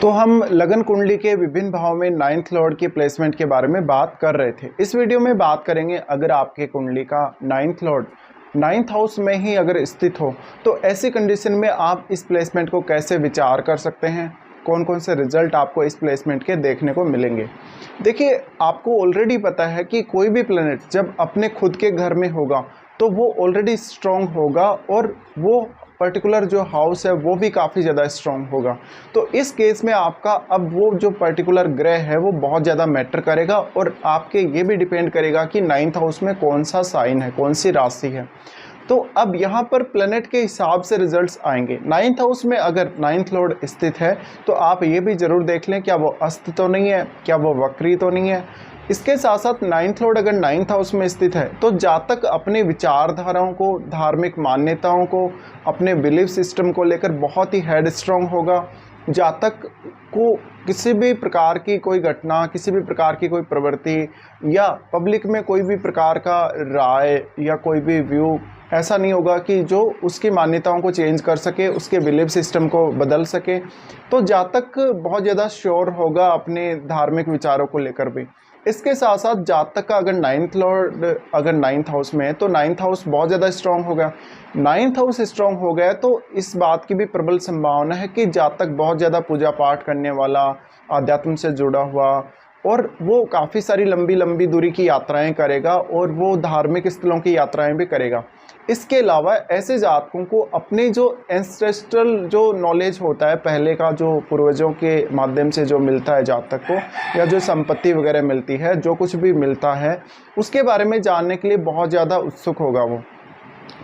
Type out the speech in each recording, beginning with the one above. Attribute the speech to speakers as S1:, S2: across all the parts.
S1: तो हम लगन कुंडली के विभिन्न भाव में नाइन्थ लॉर्ड की प्लेसमेंट के बारे में बात कर रहे थे। इस वीडियो में बात करेंगे अगर आपके कुंडली का नाइन्थ लॉर्ड नाइन्थ हाउस में ही अगर स्थित हो तो ऐसी कंडीशन में आप इस प्लेसमेंट को कैसे विचार कर सकते हैं, कौन कौन से रिजल्ट आपको इस प्लेसमेंट के देखने को मिलेंगे। देखिए, आपको ऑलरेडी पता है कि कोई भी प्लेनेट जब अपने खुद के घर में होगा तो वो ऑलरेडी स्ट्रॉन्ग होगा और वो पर्टिकुलर जो हाउस है वो भी काफ़ी ज़्यादा स्ट्रॉन्ग होगा। तो इस केस में आपका अब वो जो पर्टिकुलर ग्रह है वो बहुत ज़्यादा मैटर करेगा और आपके ये भी डिपेंड करेगा कि नाइन्थ हाउस में कौन सा साइन है, कौन सी राशि है। तो अब यहाँ पर प्लेनेट के हिसाब से रिजल्ट्स आएंगे। नाइन्थ हाउस में अगर नाइन्थ लॉर्ड स्थित है तो आप ये भी ज़रूर देख लें क्या वो अस्त तो नहीं है, क्या वो वक्री तो नहीं है। इसके साथ साथ नाइन्थ लॉर्ड अगर नाइन्थ हाउस में स्थित है तो जातक अपने विचारधाराओं को, धार्मिक मान्यताओं को, अपने बिलीफ सिस्टम को लेकर बहुत ही हेड स्ट्रॉन्ग होगा। जातक को किसी भी प्रकार की कोई घटना, किसी भी प्रकार की कोई प्रवृत्ति या पब्लिक में कोई भी प्रकार का राय या कोई भी व्यू ऐसा नहीं होगा कि जो उसकी मान्यताओं को चेंज कर सके, उसके बिलीफ सिस्टम को बदल सके। तो जातक बहुत ज़्यादा श्योर होगा अपने धार्मिक विचारों को लेकर भी। इसके साथ साथ जातक का अगर नाइन्थ लॉर्ड अगर नाइन्थ हाउस में है तो नाइन्थ हाउस बहुत ज़्यादा स्ट्रॉन्ग होगा। नाइन्थ हाउस स्ट्रॉन्ग हो गया तो इस बात की भी प्रबल संभावना है कि जातक बहुत ज़्यादा पूजा पाठ करने वाला, आध्यात्म से जुड़ा हुआ, और वो काफ़ी सारी लंबी लंबी दूरी की यात्राएं करेगा और वो धार्मिक स्थलों की यात्राएं भी करेगा। इसके अलावा ऐसे जातकों को अपने जो एंसेस्ट्रल जो नॉलेज होता है, पहले का जो पूर्वजों के माध्यम से जो मिलता है जातक को, या जो संपत्ति वगैरह मिलती है, जो कुछ भी मिलता है उसके बारे में जानने के लिए बहुत ज़्यादा उत्सुक होगा वो।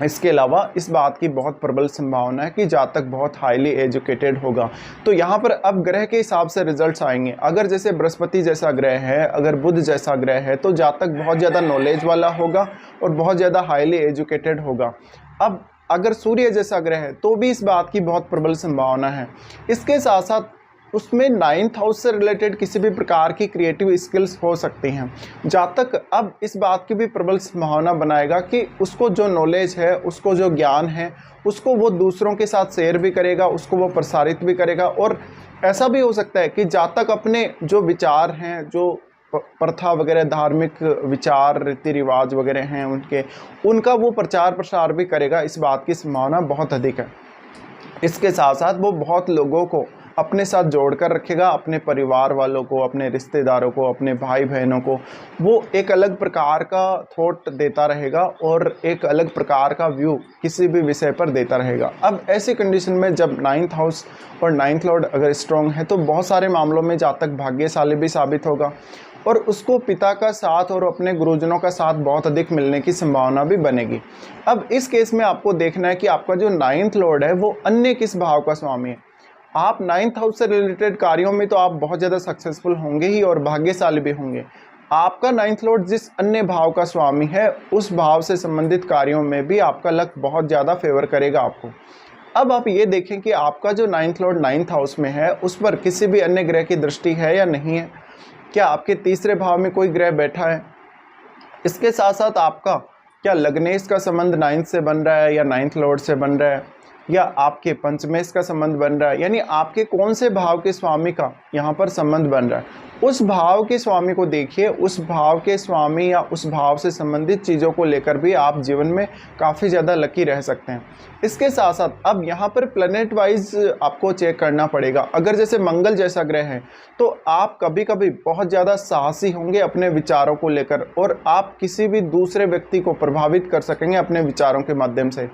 S1: इसके अलावा इस बात की बहुत प्रबल संभावना है कि जातक बहुत हाईली एजुकेटेड होगा। तो यहाँ पर अब ग्रह के हिसाब से रिजल्ट्स आएंगे। अगर जैसे बृहस्पति जैसा ग्रह है, अगर बुध जैसा ग्रह है तो जातक बहुत ज़्यादा नॉलेज वाला होगा और बहुत ज़्यादा हाईली एजुकेटेड होगा। अब अगर सूर्य जैसा ग्रह है तो भी इस बात की बहुत प्रबल संभावना है। इसके साथ साथ उसमें नाइन्थ हाउस से रिलेटेड किसी भी प्रकार की क्रिएटिव स्किल्स हो सकती हैं। जातक अब इस बात की भी प्रबल संभावना बनाएगा कि उसको जो नॉलेज है, उसको जो ज्ञान है, उसको वो दूसरों के साथ शेयर भी करेगा, उसको वो प्रसारित भी करेगा। और ऐसा भी हो सकता है कि जातक अपने जो विचार हैं, जो प्रथा वगैरह, धार्मिक विचार, रीति रिवाज वगैरह हैं उनका वो प्रचार प्रसार भी करेगा। इस बात की संभावना बहुत अधिक है। इसके साथ साथ वो बहुत लोगों को अपने साथ जोड़कर रखेगा, अपने परिवार वालों को, अपने रिश्तेदारों को, अपने भाई बहनों को वो एक अलग प्रकार का थॉट देता रहेगा और एक अलग प्रकार का व्यू किसी भी विषय पर देता रहेगा। अब ऐसी कंडीशन में जब नाइन्थ हाउस और नाइन्थ लॉर्ड अगर स्ट्रॉन्ग है तो बहुत सारे मामलों में जातक भाग्यशाली भी साबित होगा और उसको पिता का साथ और अपने गुरुजनों का साथ बहुत अधिक मिलने की संभावना भी बनेगी। अब इस केस में आपको देखना है कि आपका जो नाइन्थ लॉर्ड है वो अन्य किस भाव का स्वामी है। आप नाइन्थ हाउस से रिलेटेड कार्यों में तो आप बहुत ज़्यादा सक्सेसफुल होंगे ही और भाग्यशाली भी होंगे। आपका नाइन्थ लॉर्ड जिस अन्य भाव का स्वामी है उस भाव से संबंधित कार्यों में भी आपका लक बहुत ज़्यादा फेवर करेगा आपको। अब आप ये देखें कि आपका जो नाइन्थ लॉर्ड नाइन्थ हाउस में है उस पर किसी भी अन्य ग्रह की दृष्टि है या नहीं है, क्या आपके तीसरे भाव में कोई ग्रह बैठा है। इसके साथ साथ आपका क्या लग्नेश का संबंध नाइन्थ से बन रहा है या नाइन्थ लॉर्ड से बन रहा है, या आपके पंचमेश का संबंध बन रहा है, यानी आपके कौन से भाव के स्वामी का यहाँ पर संबंध बन रहा है। उस भाव के स्वामी को देखिए, उस भाव के स्वामी या उस भाव से संबंधित चीज़ों को लेकर भी आप जीवन में काफ़ी ज़्यादा लकी रह सकते हैं। इसके साथ साथ अब यहाँ पर प्लेनेट वाइज आपको चेक करना पड़ेगा। अगर जैसे मंगल जैसा ग्रह है तो आप कभी कभी बहुत ज़्यादा साहसी होंगे अपने विचारों को लेकर और आप किसी भी दूसरे व्यक्ति को प्रभावित कर सकेंगे अपने विचारों के माध्यम से।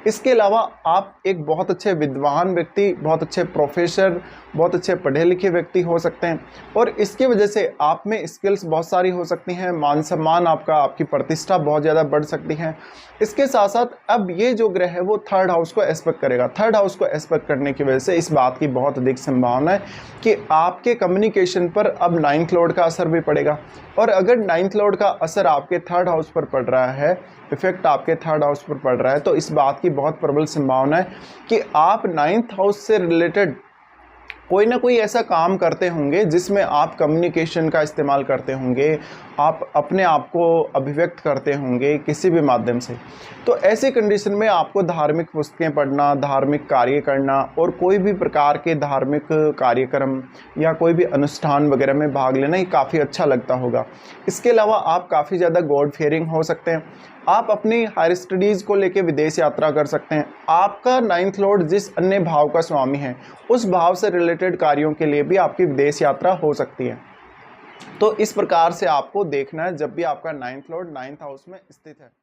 S1: इसके अलावा आप एक बहुत अच्छे विद्वान व्यक्ति, बहुत अच्छे प्रोफेसर, बहुत अच्छे पढ़े लिखे व्यक्ति हो सकते हैं और इसकी वजह से आप में स्किल्स बहुत सारी हो सकती हैं, मान सम्मान आपका, आपकी प्रतिष्ठा बहुत ज़्यादा बढ़ सकती है। इसके साथ साथ अब ये जो ग्रह है वो थर्ड हाउस को एस्पेक्ट करेगा। थर्ड हाउस को एस्पेक्ट करने की वजह से इस बात की बहुत अधिक संभावना है कि आपके कम्युनिकेशन पर अब नाइन्थ लॉर्ड का असर भी पड़ेगा। और अगर नाइन्थ लॉर्ड का असर आपके थर्ड हाउस पर पड़ रहा है, इफेक्ट आपके थर्ड हाउस पर पड़ रहा है, तो इस बात की बहुत प्रबल संभावना है कि आप नाइन्थ हाउस से रिलेटेड कोई ना कोई ऐसा काम करते होंगे जिसमें आप कम्युनिकेशन का इस्तेमाल करते होंगे, आप अपने आप को अभिव्यक्त करते होंगे किसी भी माध्यम से। तो ऐसी कंडीशन में आपको धार्मिक पुस्तकें पढ़ना, धार्मिक कार्य करना और कोई भी प्रकार के धार्मिक कार्यक्रम या कोई भी अनुष्ठान वगैरह में भाग लेना ही काफ़ी अच्छा लगता होगा। इसके अलावा आप काफ़ी ज़्यादा गॉड फियरिंग हो सकते हैं। आप अपनी हायर स्टडीज़ को लेके विदेश यात्रा कर सकते हैं। आपका 9th लॉर्ड जिस अन्य भाव का स्वामी है, उस भाव से रिलेटेड कार्यों के लिए भी आपकी विदेश यात्रा हो सकती है। तो इस प्रकार से आपको देखना है जब भी आपका 9th लॉर्ड 9th हाउस में स्थित है।